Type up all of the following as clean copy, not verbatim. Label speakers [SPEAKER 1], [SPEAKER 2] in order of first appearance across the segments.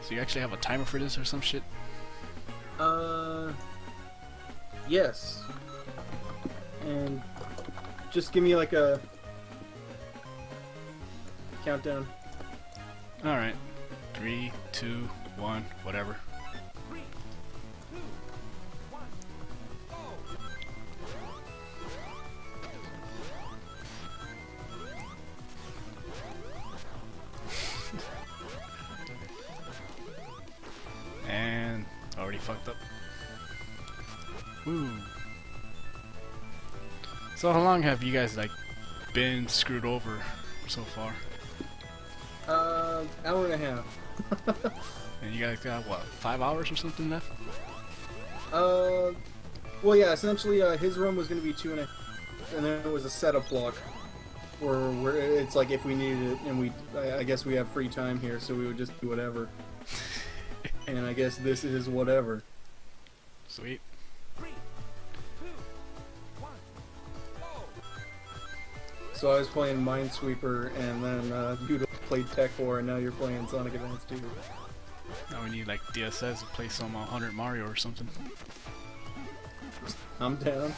[SPEAKER 1] So you actually have a timer for this or some shit?
[SPEAKER 2] Yes. And just give me like a countdown.
[SPEAKER 1] Alright. 3, 2, 1, whatever. And already fucked up. Woo. So how long have you guys like been screwed over so far?
[SPEAKER 2] Hour and a half.
[SPEAKER 1] And you guys got what, 5 hours or something left?
[SPEAKER 2] Well, yeah. Essentially, his run was going to be 2.5, and then it was a setup block, where it's like if we needed it, and I guess we have free time here, so we would just do whatever. And I guess this is whatever.
[SPEAKER 1] Sweet.
[SPEAKER 2] So I was playing Minesweeper, and then you played Tech War, and now you're playing Sonic Advance 2.
[SPEAKER 1] Now we need like DSS to play some 100 Mario or something.
[SPEAKER 2] I'm down.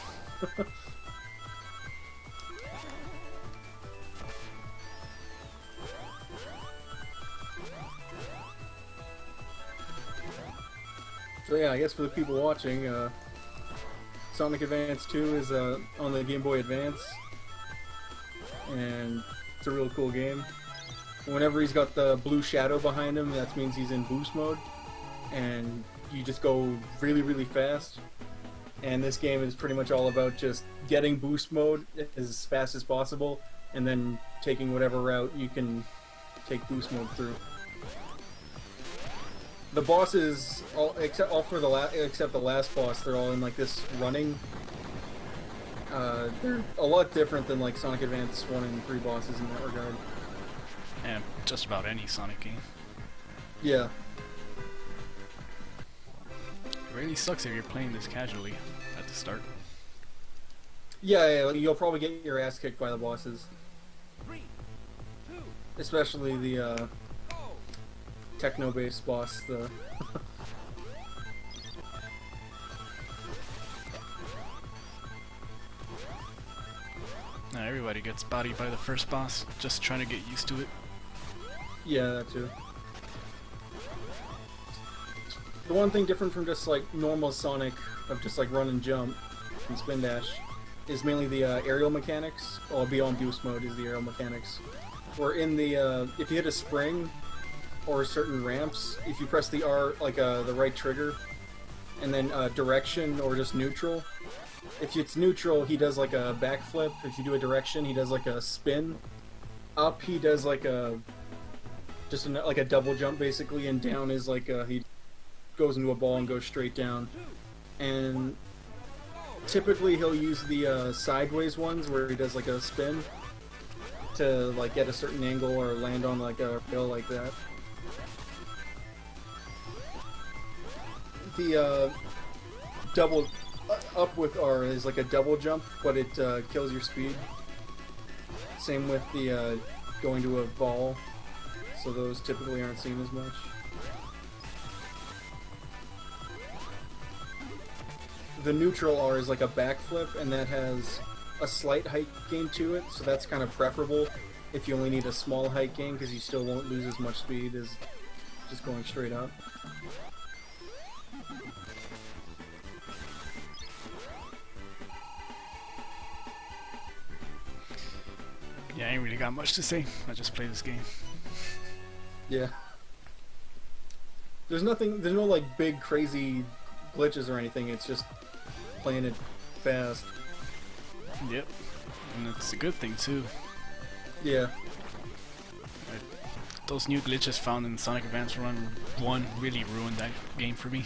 [SPEAKER 2] So yeah, I guess for the people watching, Sonic Advance 2 is on the Game Boy Advance, and it's a real cool game. Whenever he's got the blue shadow behind him, that means he's in boost mode, and you just go really, really fast. And this game is pretty much all about just getting boost mode as fast as possible, and then taking whatever route you can take boost mode through. The bosses, except the last boss, they're all in like this running. They're a lot different than like Sonic Advance 1 and 3 bosses in that regard.
[SPEAKER 1] And just about any Sonic game.
[SPEAKER 2] Yeah.
[SPEAKER 1] It really sucks if you're playing this casually at the start.
[SPEAKER 2] Yeah, you'll probably get your ass kicked by the bosses. Especially the techno-based boss,
[SPEAKER 1] Now everybody gets bodied by the first boss, just trying to get used to it.
[SPEAKER 2] Yeah, that too. The one thing different from just like normal Sonic of just like run and jump and spin dash is mainly the aerial mechanics, or beyond boost mode is the aerial mechanics. Where in the if you hit a spring or certain ramps, if you press the R, like the right trigger, and then direction or just neutral. If it's neutral, he does like a backflip. If you do a direction, he does like a spin. Up, he does like a like a double jump basically, and down is like he goes into a ball and goes straight down. And typically he'll use the sideways ones where he does like a spin to like get a certain angle or land on like a rail like that. The double up with R is like a double jump, but it kills your speed. Same with the going to a ball, so those typically aren't seen as much. The neutral R is like a backflip, and that has a slight height gain to it, so that's kind of preferable if you only need a small height gain, because you still won't lose as much speed as just going straight up.
[SPEAKER 1] Yeah, I ain't really got much to say. I just play this game.
[SPEAKER 2] Yeah. There's no like big crazy glitches or anything, it's just playing it fast.
[SPEAKER 1] Yep. And it's a good thing too.
[SPEAKER 2] Yeah.
[SPEAKER 1] Those new glitches found in Sonic Advance Run 1 really ruined that game for me.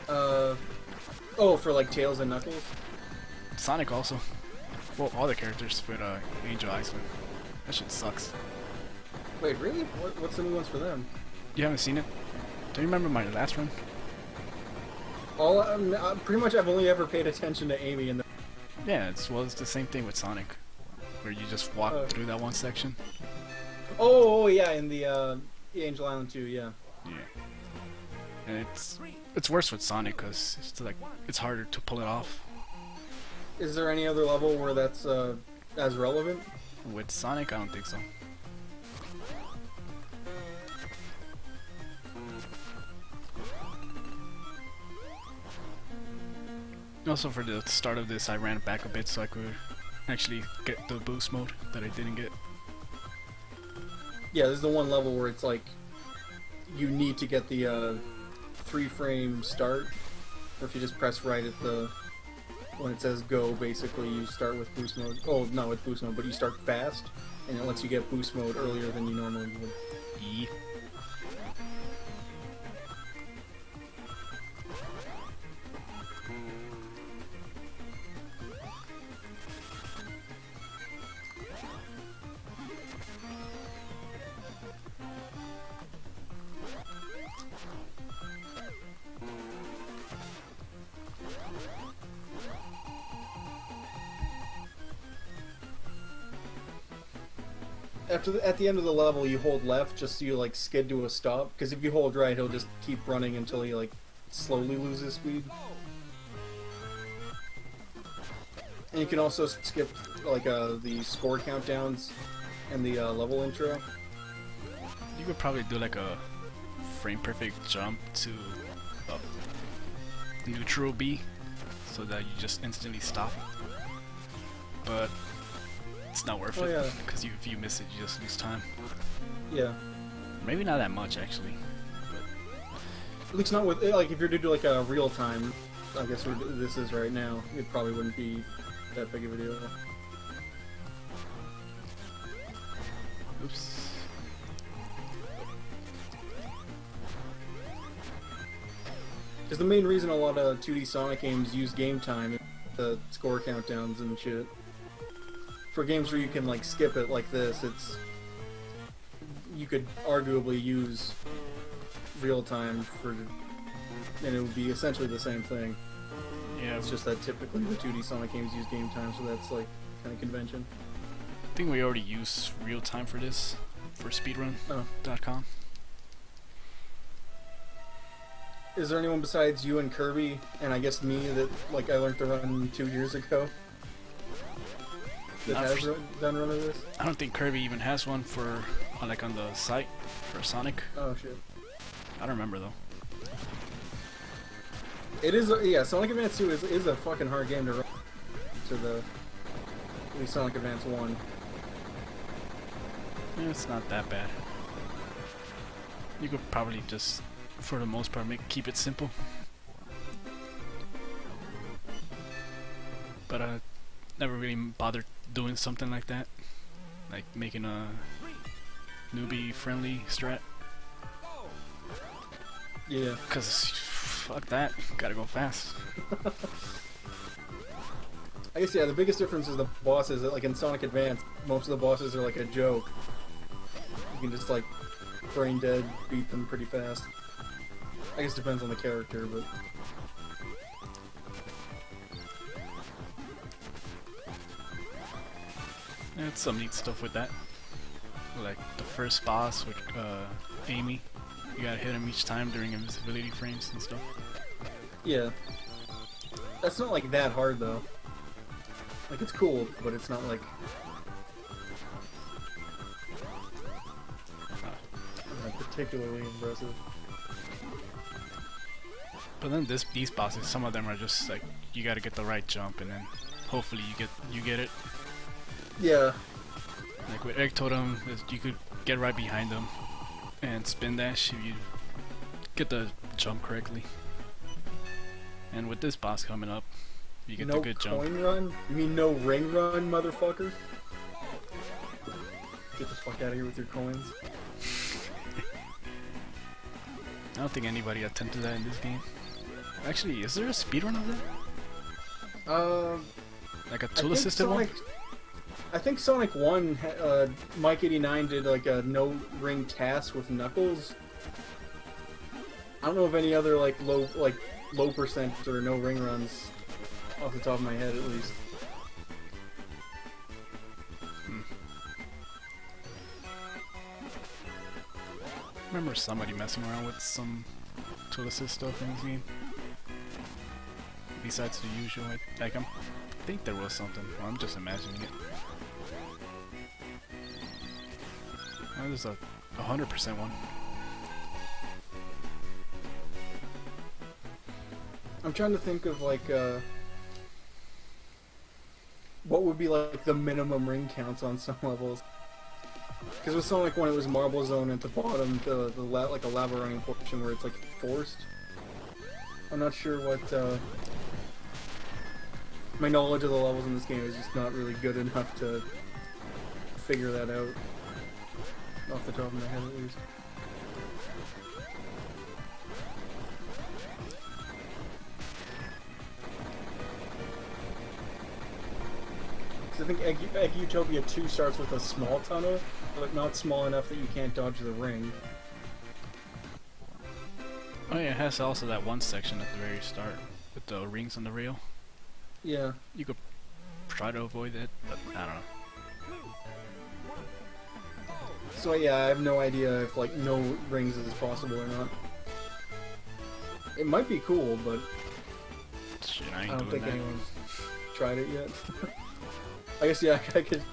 [SPEAKER 2] Oh, for like Tails and Knuckles?
[SPEAKER 1] Sonic also. Well, all the characters with Angel Iceman. That shit sucks.
[SPEAKER 2] Wait, really? What's the new ones for them?
[SPEAKER 1] You haven't seen it? Do you remember my last run?
[SPEAKER 2] Pretty much I've only ever paid attention to Amy and the...
[SPEAKER 1] Yeah, it's the same thing with Sonic, where you just walk through that one section.
[SPEAKER 2] Oh yeah, Yeah, Angel Island 2, yeah.
[SPEAKER 1] Yeah. And it's worse with Sonic because it's like it's harder to pull it off.
[SPEAKER 2] Is there any other level where that's as relevant?
[SPEAKER 1] With Sonic, I don't think so. Also, for the start of this, I ran it back a bit so I could actually get the boost mode that I didn't get.
[SPEAKER 2] Yeah, this is the one level where it's like you need to get the 3-frame start, or if you just press right at the when it says go, basically you start with boost mode. Oh, not with boost mode, but you start fast, and it lets you get boost mode earlier than you normally would.
[SPEAKER 1] Yeah.
[SPEAKER 2] At the end of the level, you hold left just so you like skid to a stop. Because if you hold right, he'll just keep running until he like slowly loses speed. And you can also skip like the score countdowns and the level intro.
[SPEAKER 1] You could probably do like a frame perfect jump to neutral B, so that you just instantly stop. But it's not worth it, because if you miss it, you just lose time.
[SPEAKER 2] Yeah.
[SPEAKER 1] Maybe not that much, actually. But
[SPEAKER 2] at least not with, like, if you're to do like a real time, I guess this is right now, it probably wouldn't be that big of a deal.
[SPEAKER 1] Oops.
[SPEAKER 2] Because the main reason a lot of 2D Sonic games use game time is the score countdowns and shit. For games where you can like skip it like this, you could arguably use real time and it would be essentially the same thing.
[SPEAKER 1] Yeah.
[SPEAKER 2] It's just that typically the 2D Sonic games use game time, so that's like kind of convention.
[SPEAKER 1] I think we already use real time for this, for speedrun.com.
[SPEAKER 2] Is there anyone besides you and Kirby, and I guess me, that like I learned to run 2 years ago? That has done run of this?
[SPEAKER 1] I don't think Kirby even has one for like on the site for Sonic.
[SPEAKER 2] Oh shit.
[SPEAKER 1] I don't remember though.
[SPEAKER 2] It is, yeah, Sonic Advance 2 is a fucking hard game to run to at least Sonic Advance 1.
[SPEAKER 1] Yeah, it's not that bad. You could probably just, for the most part, keep it simple. But I never really bothered doing something like that, like making a newbie-friendly strat.
[SPEAKER 2] Yeah.
[SPEAKER 1] Cause fuck that, gotta go fast.
[SPEAKER 2] I guess, yeah, the biggest difference is the bosses. Like in Sonic Advance, most of the bosses are like a joke. You can just like brain dead beat them pretty fast. I guess it depends on the character, but
[SPEAKER 1] Yeah, it's some neat stuff with that. Like the first boss with Amy, you gotta hit him each time during invisibility frames and stuff.
[SPEAKER 2] yeah. That's not like that hard though. Like it's cool, but it's not like not particularly impressive.
[SPEAKER 1] But then these bosses, some of them are just like you gotta get the right jump, and then hopefully you get it.
[SPEAKER 2] Yeah.
[SPEAKER 1] Like with Egg Totem, you could get right behind them and spin dash if you get the jump correctly. And with this boss coming up, you get the good jump.
[SPEAKER 2] No coin run? You mean no ring run, motherfucker? Get the fuck out of here with your coins.
[SPEAKER 1] I don't think anybody attempted that in this game. Actually, is there a speedrun of that? Like a tool assisted one?
[SPEAKER 2] I think Sonic 1, Mike89 did like a no ring task with Knuckles. I don't know of any other like low percent or no ring runs off the top of my head at least.
[SPEAKER 1] remember somebody messing around with some tool assist stuff in this game. Besides the usual, like I think there was something. Well, I'm just imagining it. Oh, there's a 100% one.
[SPEAKER 2] I'm trying to think of like what would be like the minimum ring counts on some levels. Because with Sonic 1 it was Marble Zone at the bottom, like a lava running portion where it's like forced. I'm not sure what my knowledge of the levels in this game is just not really good enough to figure that out. Off the top of my head at least. I think Egg Utopia 2 starts with a small tunnel, but not small enough that you can't dodge the ring.
[SPEAKER 1] Oh yeah, it has also that one section at the very start with the rings on the rail.
[SPEAKER 2] Yeah.
[SPEAKER 1] You could try to avoid it, but I don't know.
[SPEAKER 2] So yeah, I have no idea if like no rings is possible or not. It might be cool, but
[SPEAKER 1] Shit,
[SPEAKER 2] I
[SPEAKER 1] ain't
[SPEAKER 2] don't
[SPEAKER 1] doing
[SPEAKER 2] think
[SPEAKER 1] that.
[SPEAKER 2] anyone's tried it yet. I guess yeah,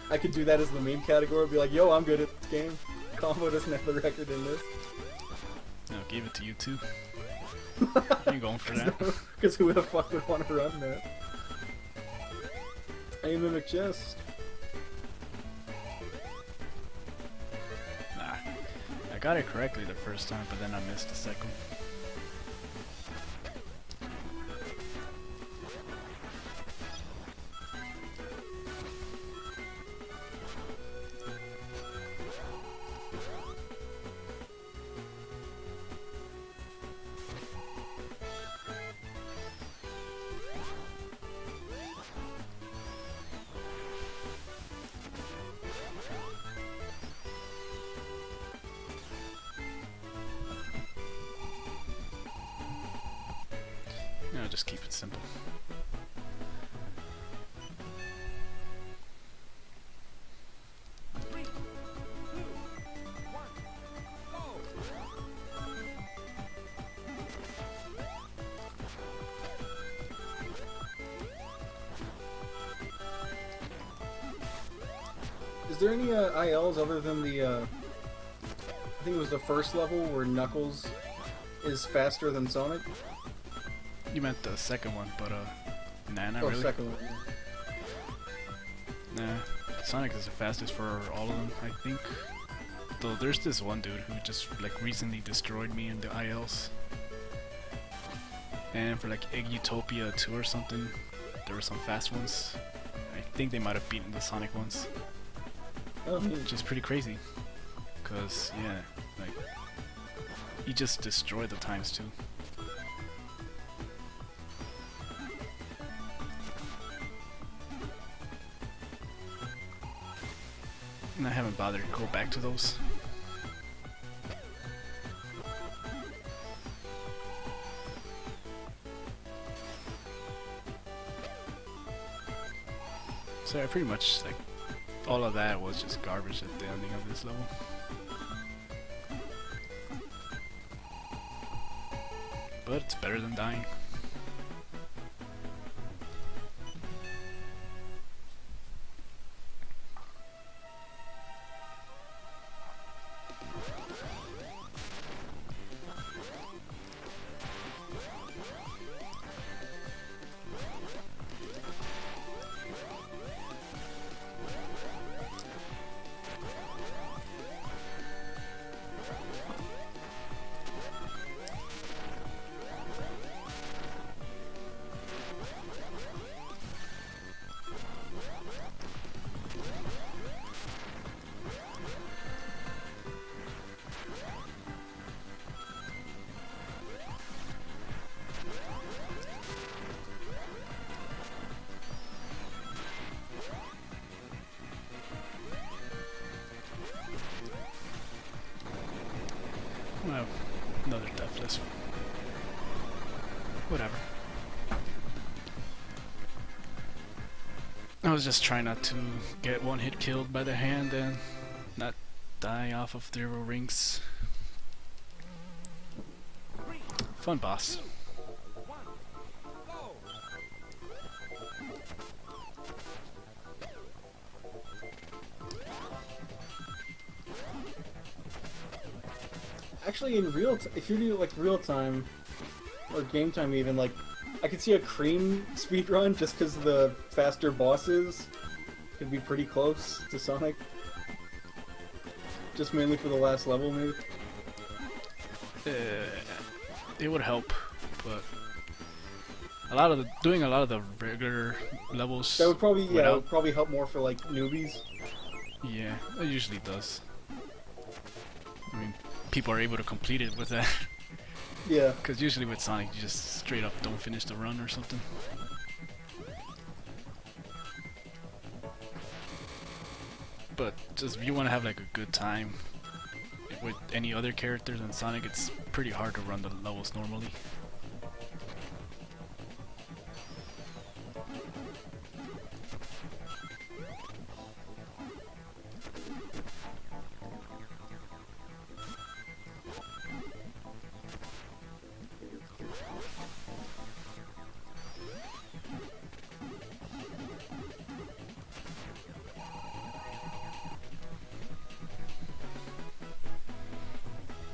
[SPEAKER 2] I could do that as the meme category. Be like, yo, I'm good at this game. Combo doesn't have the record in this.
[SPEAKER 1] No, gave it to you too. You ain't going for that.
[SPEAKER 2] Because who the fuck would want to run that? Aim in chest.
[SPEAKER 1] Nah. I got it correctly the first time, but then I missed the second. No, just keep it simple.
[SPEAKER 2] Is there any ILs other than the, I think it was the first level where Knuckles is faster than Sonic?
[SPEAKER 1] You meant the second one, but nah, not
[SPEAKER 2] Oh,
[SPEAKER 1] really.
[SPEAKER 2] second one. Yeah.
[SPEAKER 1] Nah, Sonic is the fastest for all of them, I think. Though there's this one dude who just like recently destroyed me in the ILs. And for like Egg Utopia 2 or something, there were some fast ones. I think they might have beaten the Sonic ones.
[SPEAKER 2] Oh, neat.
[SPEAKER 1] Which is pretty crazy. Cause yeah, like he just destroyed the times too. And I haven't bothered to go back to those. So I pretty much like all of that was just garbage at the ending of this level. But it's better than dying. Well, another deathless. Whatever. I was just trying not to get one hit killed by the hand and not die off of 0 rings. Fun boss.
[SPEAKER 2] Actually, in if you do like real time or game time, even like, I could see a cream speedrun just because the faster bosses could be pretty close to Sonic. Just mainly for the last level, maybe.
[SPEAKER 1] It would help, but doing a lot of the regular levels.
[SPEAKER 2] That would probably
[SPEAKER 1] without,
[SPEAKER 2] would probably help more for like newbies.
[SPEAKER 1] Yeah, it usually does. I mean, people are able to complete it with that.
[SPEAKER 2] Yeah.
[SPEAKER 1] Because usually with Sonic, you just straight up don't finish the run or something. But just if you want to have like a good time with any other characters in Sonic, it's pretty hard to run the levels normally.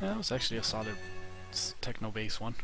[SPEAKER 1] Yeah, that was actually a solid techno-based one.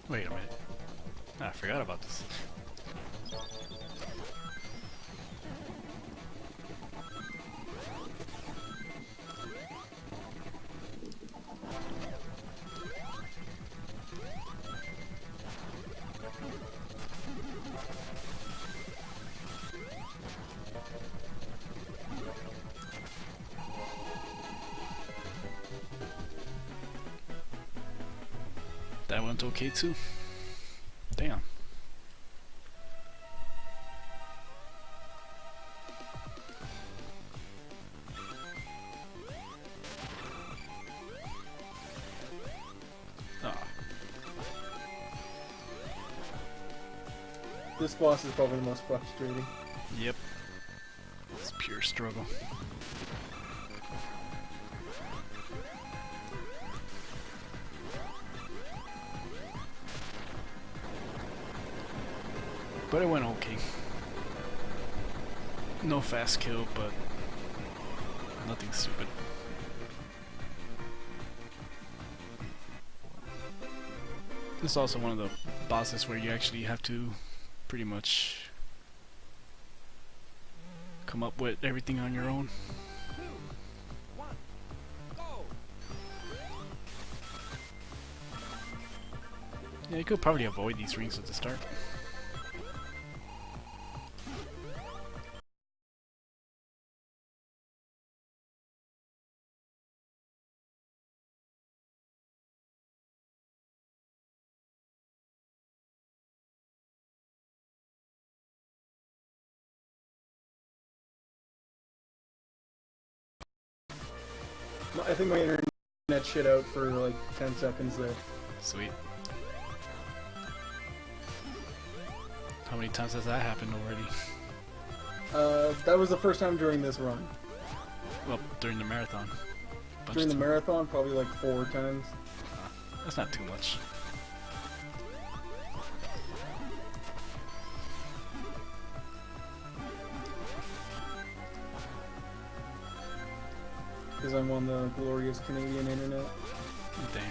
[SPEAKER 1] Wait a minute. I forgot about this. That went okay too. Damn. Ah,
[SPEAKER 2] This boss is probably the most frustrating.
[SPEAKER 1] yep. It's pure struggle. But it went okay. No fast kill, but nothing stupid. This is also one of the bosses where you actually have to pretty much come up with everything on your own. Yeah, you could probably avoid these rings at the start.
[SPEAKER 2] I think my internet shit out for like 10 seconds there.
[SPEAKER 1] Sweet. How many times has that happened already?
[SPEAKER 2] That was the first time during this run.
[SPEAKER 1] Well, during the marathon.
[SPEAKER 2] During the marathon, probably like 4 times.
[SPEAKER 1] That's not too much.
[SPEAKER 2] Because I'm on the glorious Canadian internet.
[SPEAKER 1] Damn.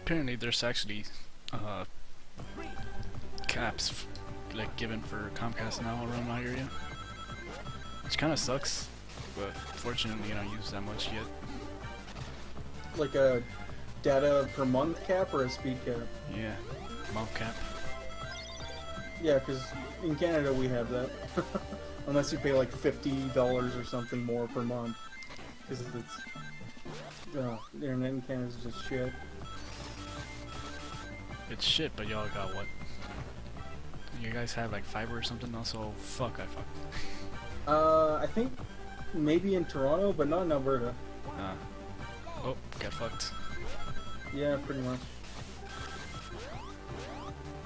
[SPEAKER 1] Apparently there's actually caps like given for Comcast now around my area, which kind of sucks. But fortunately, I don't use that much yet.
[SPEAKER 2] Like a data per month cap or a speed cap?
[SPEAKER 1] Yeah, month cap.
[SPEAKER 2] Yeah, because in Canada we have that. Unless you pay like $50 or something more per month. Because it's... the internet in Canada is just shit.
[SPEAKER 1] It's shit, but y'all got what? You guys have like fiber or something also? Fuck, I fucked.
[SPEAKER 2] I think maybe in Toronto, but not in Alberta.
[SPEAKER 1] Oh, got fucked.
[SPEAKER 2] Yeah, pretty much.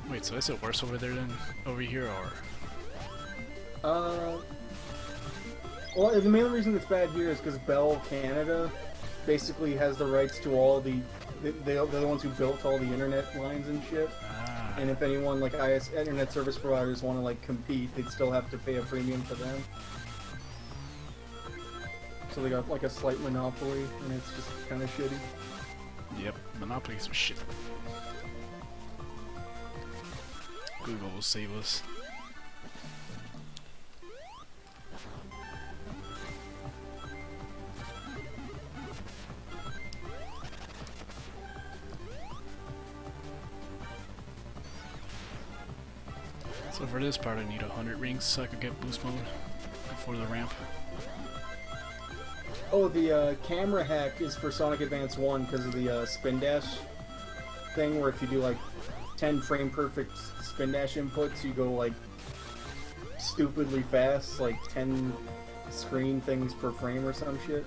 [SPEAKER 1] Wait, so is it worse over there than over here, or?
[SPEAKER 2] Well, the main reason it's bad here is because Bell Canada basically has the rights to all they're the ones who built all the internet lines and shit.
[SPEAKER 1] Ah.
[SPEAKER 2] And if anyone like internet service providers want to like compete, they'd still have to pay a premium to them. So they got like a slight monopoly, and it's just kind of shitty.
[SPEAKER 1] Yep, monopolies are shit. Google will save us. So for this part I need 100 rings so I can get boost mode before the ramp.
[SPEAKER 2] Oh, the camera hack is for Sonic Advance 1 because of the spin dash thing, where if you do like 10 frame perfect spin dash inputs, you go like stupidly fast, like 10 screen things per frame or some shit.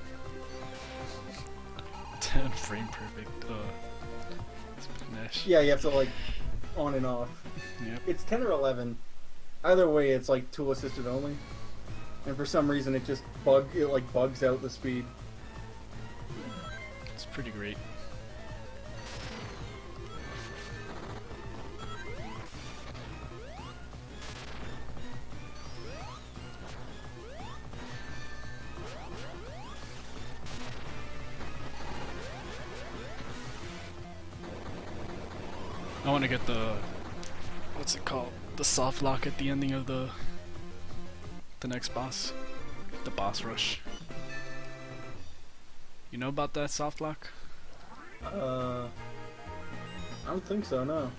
[SPEAKER 1] 10 frame perfect, spin dash.
[SPEAKER 2] Yeah, you have to like on and off.
[SPEAKER 1] Yep.
[SPEAKER 2] It's 10 or 11. Either way, it's like tool assisted only. And for some reason, it just bugs out the speed.
[SPEAKER 1] It's pretty great. I want to get the, what's it called? The soft lock at the ending of the next boss. The boss rush. You know about that soft lock?
[SPEAKER 2] I don't think so, no.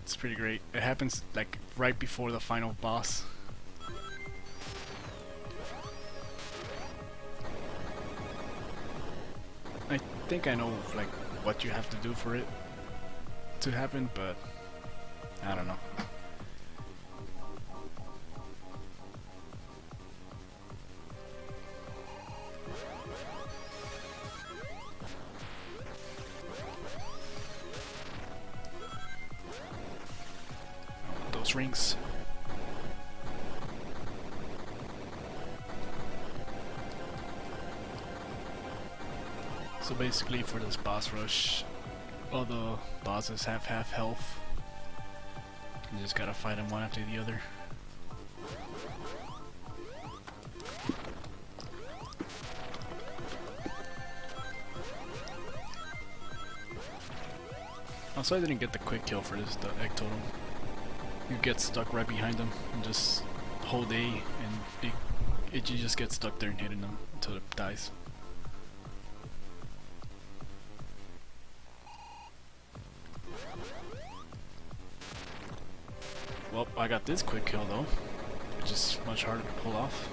[SPEAKER 1] It's pretty great. It happens like right before the final boss. I think I know like what you have to do for it to happen, but I don't know. Those rings. So basically for this boss rush, all the bosses have half health. You just gotta fight them one after the other. Also, I didn't get the quick kill for this, the egg totem. You get stuck right behind them and just hold A, and you just get stuck there and hitting them until it dies. Well, I got this quick kill though, which is much harder to pull off.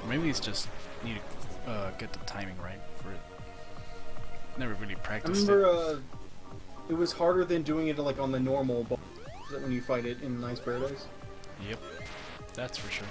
[SPEAKER 1] Maybe it's just need to get the timing right for it. Never really
[SPEAKER 2] I
[SPEAKER 1] practiced
[SPEAKER 2] remember it was harder than doing it like on the normal boss when you fight it in Nice Paradise.
[SPEAKER 1] Yep, that's for sure.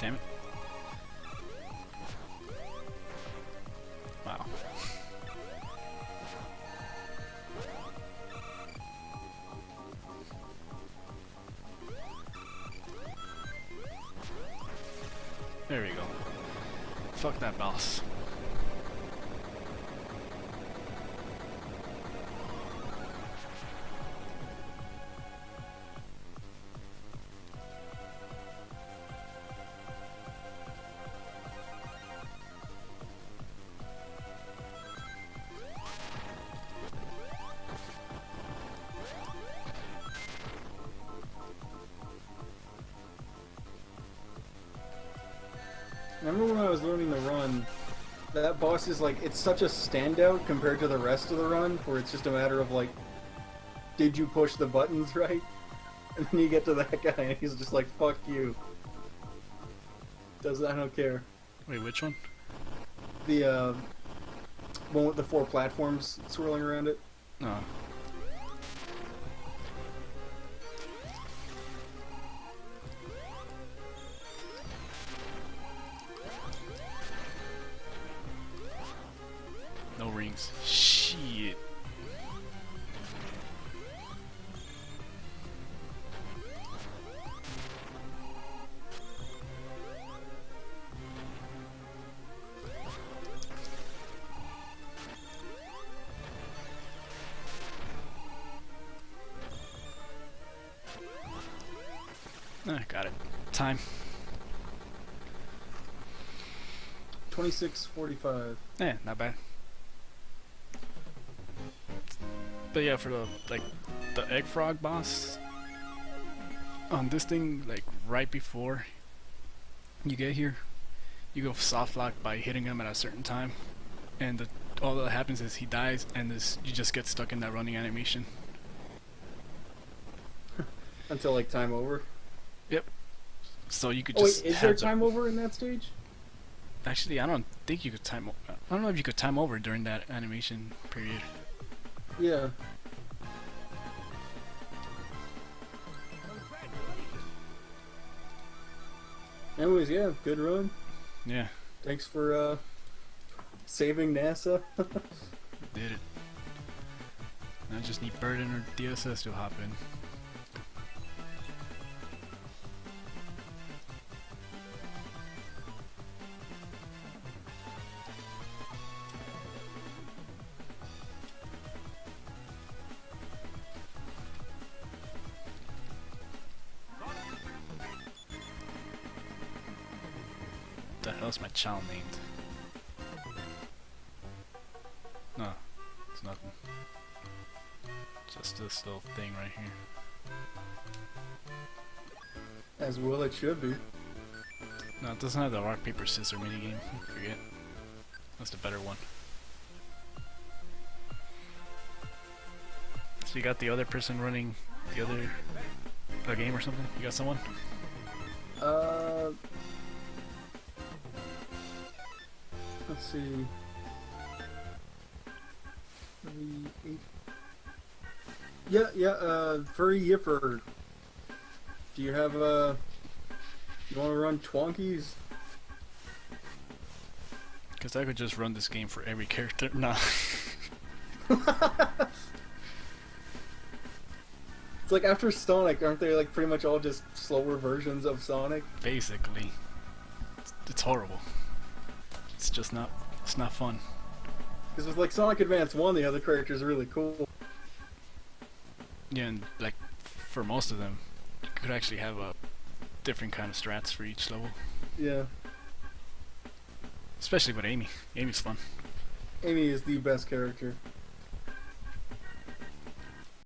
[SPEAKER 1] Damn it. Wow. There we go. Fuck that boss.
[SPEAKER 2] Remember when I was learning the run, that boss is like, it's such a standout compared to the rest of the run, where it's just a matter of like, did you push the buttons right? And then you get to that guy and he's just like, fuck you. I don't care.
[SPEAKER 1] Wait, which one?
[SPEAKER 2] The one with the 4 platforms swirling around it.
[SPEAKER 1] No. No rings. Shit. Got it. Time.
[SPEAKER 2] 26:45.
[SPEAKER 1] Not bad. But yeah, for the egg frog boss on this thing, like right before you get here, you go soft lock by hitting him at a certain time, and all that happens is he dies, and you just get stuck in that running animation
[SPEAKER 2] Until like time over.
[SPEAKER 1] Yep. So you could
[SPEAKER 2] Oh,
[SPEAKER 1] just.
[SPEAKER 2] wait, is there time over in that stage?
[SPEAKER 1] Actually, I don't think you could time. I don't know if you could time over during that animation period.
[SPEAKER 2] Yeah. Anyways, yeah, good run.
[SPEAKER 1] Yeah,
[SPEAKER 2] Thanks for saving NASA.
[SPEAKER 1] did it. I just need Burden or DSS to hop in. What the hell's my child named? No, it's nothing. Just this little thing right here.
[SPEAKER 2] As well it should be.
[SPEAKER 1] No, it doesn't have the rock, paper, scissor minigame. Forget. That's the better one. So you got the other person running the other game or something? You got someone?
[SPEAKER 2] Let's see. 8. Yeah, Furry Yipper. Do you have, you wanna run Twonkies?
[SPEAKER 1] Because I could just run this game for every character. Nah.
[SPEAKER 2] It's like after Sonic, aren't they like pretty much all just slower versions of Sonic?
[SPEAKER 1] Basically. It's horrible. It's just not, it's not fun.
[SPEAKER 2] Because with like Sonic Advance 1, the other characters are really cool.
[SPEAKER 1] Yeah, and like for most of them, you could actually have a different kind of strats for each level.
[SPEAKER 2] Yeah.
[SPEAKER 1] Especially with Amy. Amy's fun.
[SPEAKER 2] Amy is the best character.